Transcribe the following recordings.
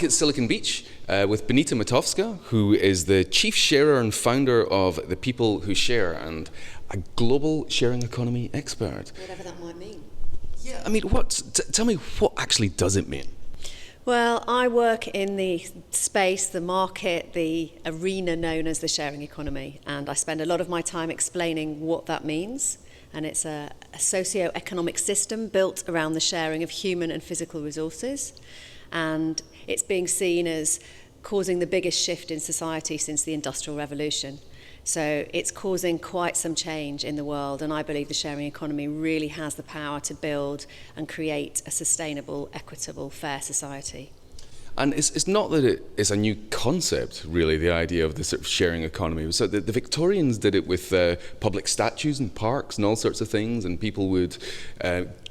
back at Silicon Beach with Benita Motofska, who is the chief sharer and founder of The People Who Share and a global sharing economy expert. Whatever that might mean. Yeah, I mean, tell me, what actually does it mean? Well, I work in the space, the market, the arena known as the sharing economy, and I spend a lot of my time explaining what that means. And it's a socio-economic system built around the sharing of human and physical resources. And it's being seen as causing the biggest shift in society since the Industrial Revolution. So it's causing quite some change in the world, and I believe the sharing economy really has the power to build and create a sustainable, equitable, fair society. And it's not that it's a new concept, really, the idea of the sort of sharing economy. So the Victorians did it with public statues and parks and all sorts of things, and people would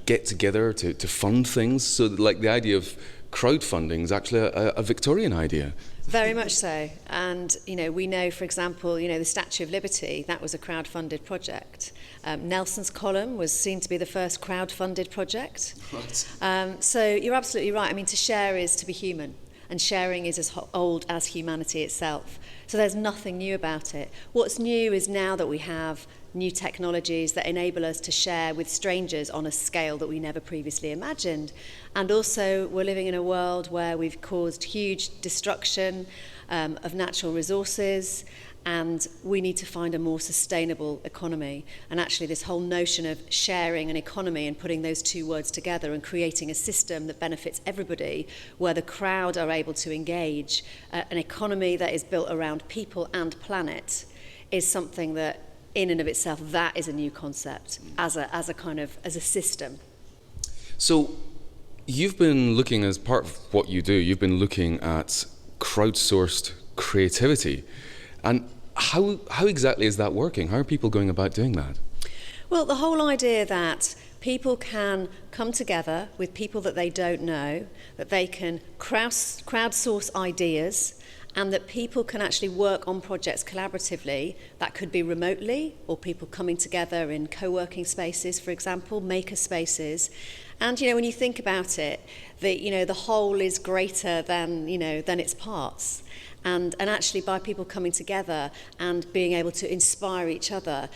get together to fund things. So like the idea of crowdfunding is actually a Victorian idea. Very much so. And, we know, for example, the Statue of Liberty, that was a crowd-funded project. Nelson's column was seen to be the first crowd-funded project. Right. So you're absolutely right. I mean, to share is to be human, and sharing is as old as humanity itself. So there's nothing new about it. What's new is now that we have new technologies that enable us to share with strangers on a scale that we never previously imagined. And also, we're living in a world where we've caused huge destruction of natural resources, and we need to find a more sustainable economy. And actually, this whole notion of sharing an economy and putting those two words together and creating a system that benefits everybody, where the crowd are able to engage, an economy that is built around people and planet, is something that, in and of itself, that is a new concept as a system. So you've been looking, as part of what you do, you've been looking at crowdsourced creativity. And how exactly is that working? How are people going about doing that? Well, the whole idea that people can come together with people that they don't know, that they can crowdsource ideas, and that people can actually work on projects collaboratively. That could be remotely, or people coming together in co-working spaces, for example, maker spaces. And when you think about it, the whole is greater than its parts. And actually, by people coming together and being able to inspire each other,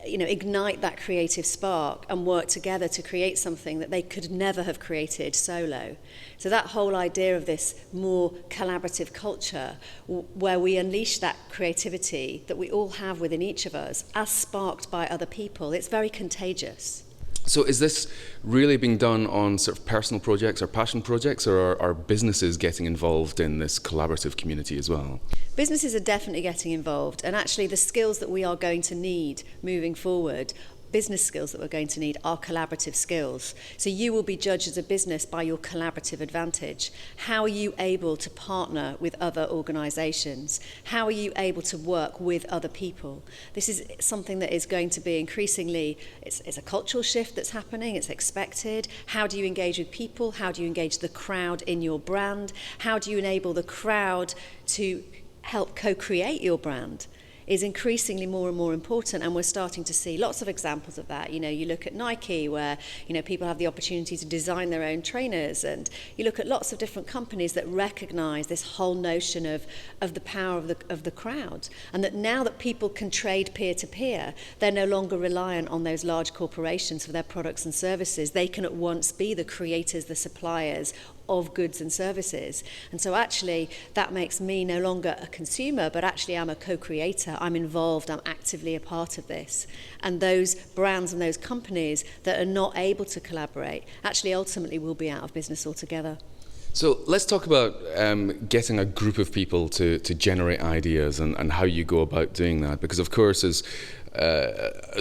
ignite that creative spark and work together to create something that they could never have created solo. So that whole idea of this more collaborative culture where we unleash that creativity that we all have within each of us as sparked by other people, it's very contagious. So is this really being done on sort of personal projects or passion projects, or are businesses getting involved in this collaborative community as well? Businesses are definitely getting involved, and actually the skills that we are going to need moving forward, business skills that we're going to need, are collaborative skills. So you will be judged as a business by your collaborative advantage. How are you able to partner with other organisations? How are you able to work with other people? This is something that is going to be increasingly, it's a cultural shift that's happening, it's expected. How do you engage with people? How do you engage the crowd in your brand? How do you enable the crowd to help co-create your brand? Is increasingly more and more important, and we're starting to see lots of examples of that. You look at Nike, where people have the opportunity to design their own trainers, and you look at lots of different companies that recognise this whole notion of the power of the crowd, and that now that people can trade peer to peer, they're no longer reliant on those large corporations for their products and services. They can at once be the creators, the suppliers of goods and services. And so actually that makes me no longer a consumer, but actually I'm a co-creator. I'm involved, I'm actively a part of this. And those brands and those companies that are not able to collaborate actually ultimately will be out of business altogether. So let's talk about getting a group of people to generate ideas and how you go about doing that. Because of course, as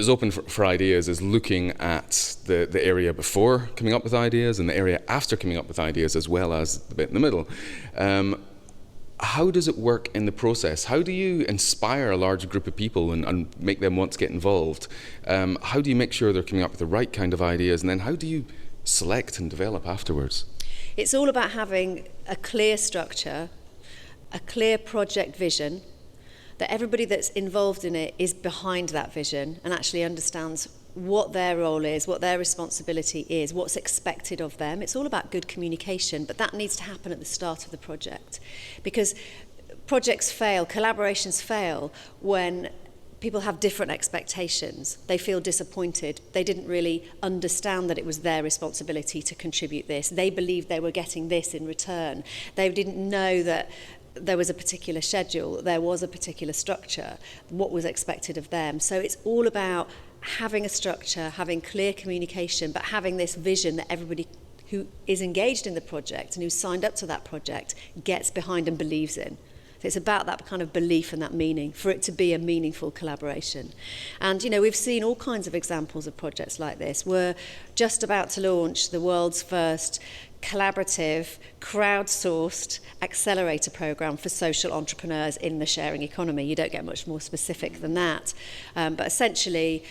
open for ideas as looking at the area before coming up with ideas and the area after coming up with ideas, as well as the bit in the middle. How does it work in the process? How do you inspire a large group of people and make them want to get involved? How do you make sure they're coming up with the right kind of ideas? And then how do you select and develop afterwards? It's all about having a clear structure, a clear project vision, that everybody that's involved in it is behind that vision and actually understands what their role is, what their responsibility is, what's expected of them. It's all about good communication, but that needs to happen at the start of the project, because projects fail, collaborations fail when people have different expectations. They feel disappointed. They didn't really understand that it was their responsibility to contribute this. They believed they were getting this in return. They didn't know that there was a particular schedule, there was a particular structure, what was expected of them. So it's all about having a structure, having clear communication, but having this vision that everybody who is engaged in the project and who's signed up to that project gets behind and believes in. So it's about that kind of belief and that meaning, for it to be a meaningful collaboration. And, you know, we've seen all kinds of examples of projects like this. We're just about to launch the world's first collaborative, crowdsourced accelerator program for social entrepreneurs in the sharing economy. You don't get much more specific than that. But essentially,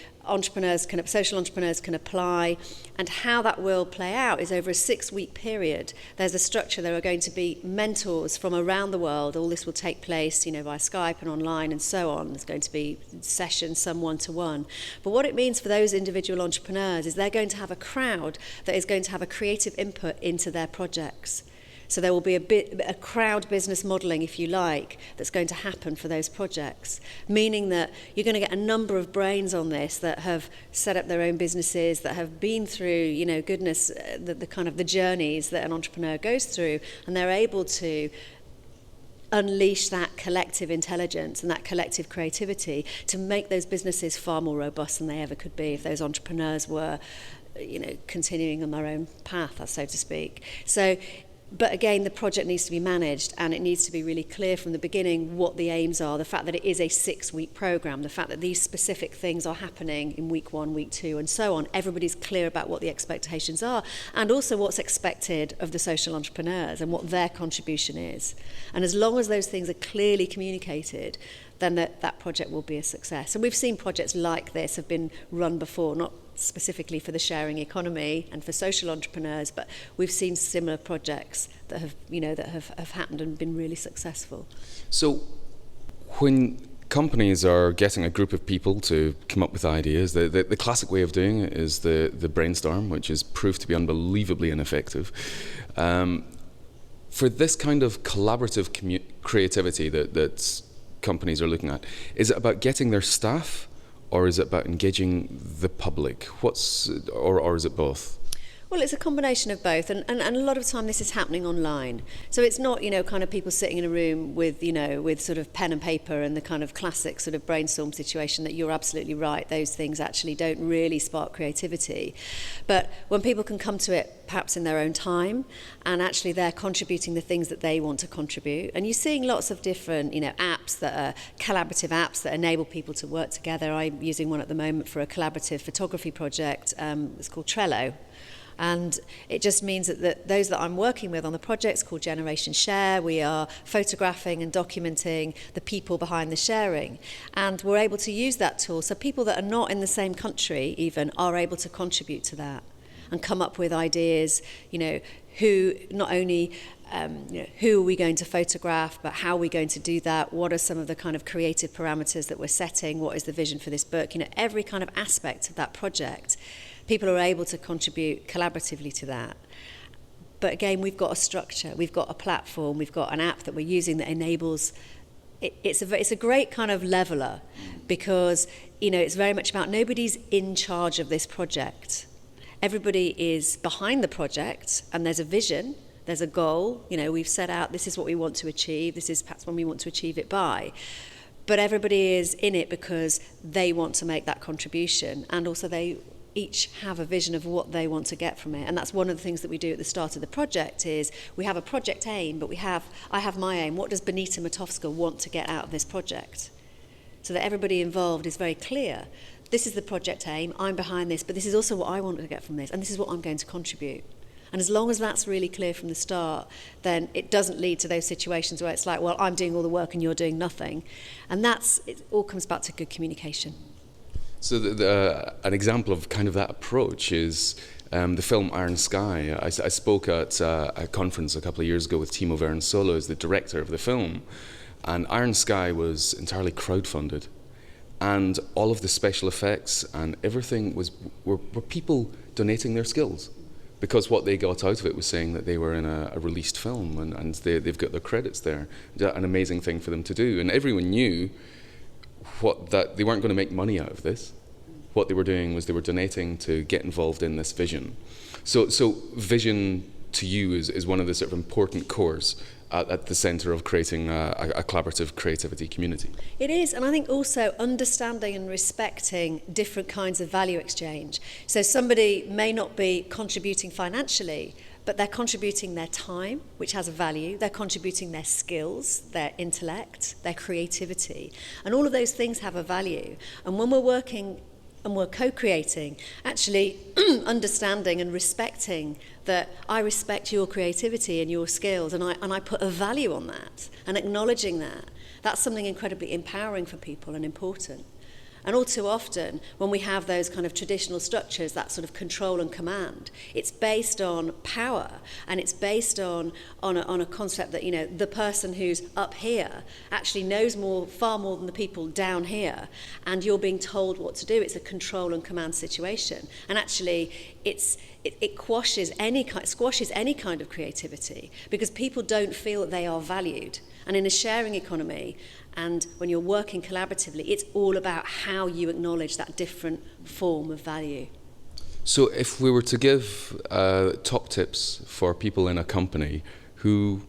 social entrepreneurs can apply, and how that will play out is over a 6-week period. There's a structure. There are going to be mentors from around the world. All this will take place, you know, via Skype and online and so on. There's going to be sessions, some one-to-one. But what it means for those individual entrepreneurs is they're going to have a crowd that is going to have a creative input into their projects. So there will be a crowd business modelling, if you like, that's going to happen for those projects, meaning that you're going to get a number of brains on this that have set up their own businesses, that have been through, you know, the kind of the journeys that an entrepreneur goes through, and they're able to unleash that collective intelligence and that collective creativity to make those businesses far more robust than they ever could be if those entrepreneurs were, you know, continuing on their own path, so to speak. But again, the project needs to be managed, and it needs to be really clear from the beginning what the aims are, the fact that it is a 6-week programme, the fact that these specific things are happening in week 1, week 2, and so on. Everybody's clear about what the expectations are, and also what's expected of the social entrepreneurs and what their contribution is. And as long as those things are clearly communicated, then that project will be a success. And we've seen projects like this have been run before, not specifically for the sharing economy and for social entrepreneurs, but we've seen similar projects that have happened and been really successful. So when companies are getting a group of people to come up with ideas, the classic way of doing it is the brainstorm, which has proved to be unbelievably ineffective. For this kind of collaborative creativity that companies are looking at, is it about getting their staff, or is it about engaging the public? Or is it both? Well, it's a combination of both, and a lot of time this is happening online. So it's not, you know, kind of people sitting in a room with, you know, with sort of pen and paper and the kind of classic sort of brainstorm situation that you're absolutely right. Those things actually don't really spark creativity. But when people can come to it perhaps in their own time, and actually they're contributing the things that they want to contribute. And you're seeing lots of different, you know, apps that are collaborative apps that enable people to work together. I'm using one at the moment for a collaborative photography project. It's called Trello. And it just means that those that I'm working with on the projects called Generation Share, we are photographing and documenting the people behind the sharing. And we're able to use that tool so people that are not in the same country even are able to contribute to that and come up with ideas, you know, who not only who are we going to photograph, but how are we going to do that? What are some of the kind of creative parameters that we're setting? What is the vision for this book? You know, every kind of aspect of that project, people are able to contribute collaboratively to that. But again, we've got a structure, we've got a platform, we've got an app that we're using that enables. It's a great kind of leveler, because, you know, it's very much about nobody's in charge of this project. Everybody is behind the project, and there's a vision, there's a goal. You know, we've set out, this is what we want to achieve, this is perhaps when we want to achieve it by. But everybody is in it because they want to make that contribution, and also they each have a vision of what they want to get from it. And that's one of the things that we do at the start of the project is we have a project aim, but I have my aim. What does Benita Motofska want to get out of this project? So that everybody involved is very clear. This is the project aim, I'm behind this, but this is also what I want to get from this, and this is what I'm going to contribute. And as long as that's really clear from the start, then it doesn't lead to those situations where it's like, well, I'm doing all the work and you're doing nothing. And it all comes back to good communication. So an example of kind of that approach is the film Iron Sky. I spoke at a conference a couple of years ago with Timo Verne-Solo as the director of the film, and Iron Sky was entirely crowdfunded. and all of the special effects and everything were people donating their skills, because what they got out of it was saying that they were in a released film, and they've got their credits there. An amazing thing for them to do, and everyone knew that they weren't going to make money out of this. What they were doing was they were donating to get involved in this vision. So vision to you is one of the sort of important cores at the centre of creating a collaborative creativity community. It is, and I think also understanding and respecting different kinds of value exchange. So somebody may not be contributing financially, but they're contributing their time, which has a value. They're contributing their skills, their intellect, their creativity, and all of those things have a value. And when we're working and we're co-creating, actually understanding and respecting that I respect your creativity and your skills, and I put a value on that, and acknowledging that's something incredibly empowering for people and important. And all too often, when we have those kind of traditional structures, that sort of control and command, it's based on power, and it's based on a concept that, the person who's up here actually knows far more than the people down here, and you're being told what to do. It's a control and command situation. And actually, it squashes any kind of creativity, because people don't feel that they are valued. And in a sharing economy, and when you're working collaboratively, it's all about how you acknowledge that different form of value. So if we were to give top tips for people in a company who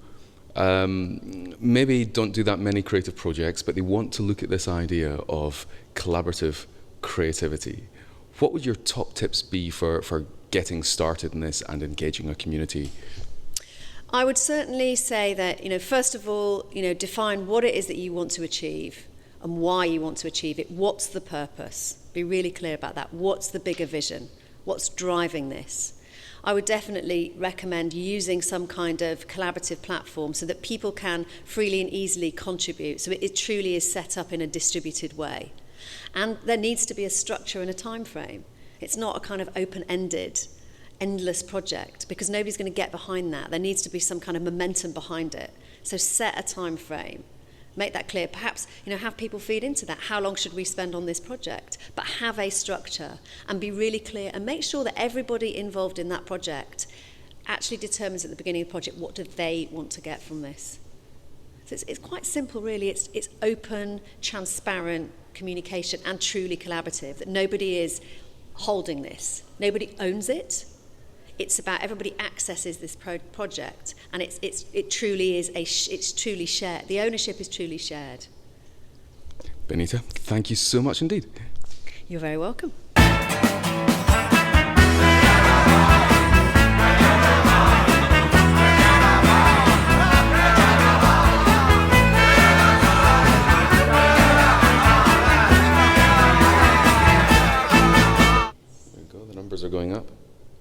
maybe don't do that many creative projects, but they want to look at this idea of collaborative creativity, what would your top tips be for getting started in this and engaging a community? I would certainly say that, first of all, define what it is that you want to achieve and why you want to achieve it. What's the purpose? Be really clear about that. What's the bigger vision? What's driving this? I would definitely recommend using some kind of collaborative platform so that people can freely and easily contribute, so it truly is set up in a distributed way. And there needs to be a structure and a time frame. It's not a kind of open-ended, endless project, because nobody's going to get behind that. There needs to be some kind of momentum behind it. So set a time frame. Make that clear. Perhaps, have people feed into that. How long should we spend on this project? But have a structure and be really clear, and make sure that everybody involved in that project actually determines at the beginning of the project, what do they want to get from this? So it's quite simple, really. It's open, transparent communication and truly collaborative, that nobody is holding this. Nobody owns it. It's about everybody accesses this project, and it truly is it's truly shared. The ownership is truly shared. Benita, thank you so much indeed. You're very welcome. There we go. The numbers are going up.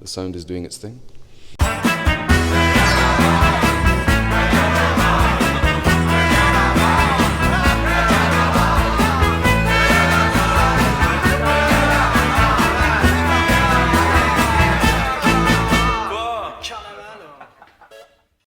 The sound is doing its thing.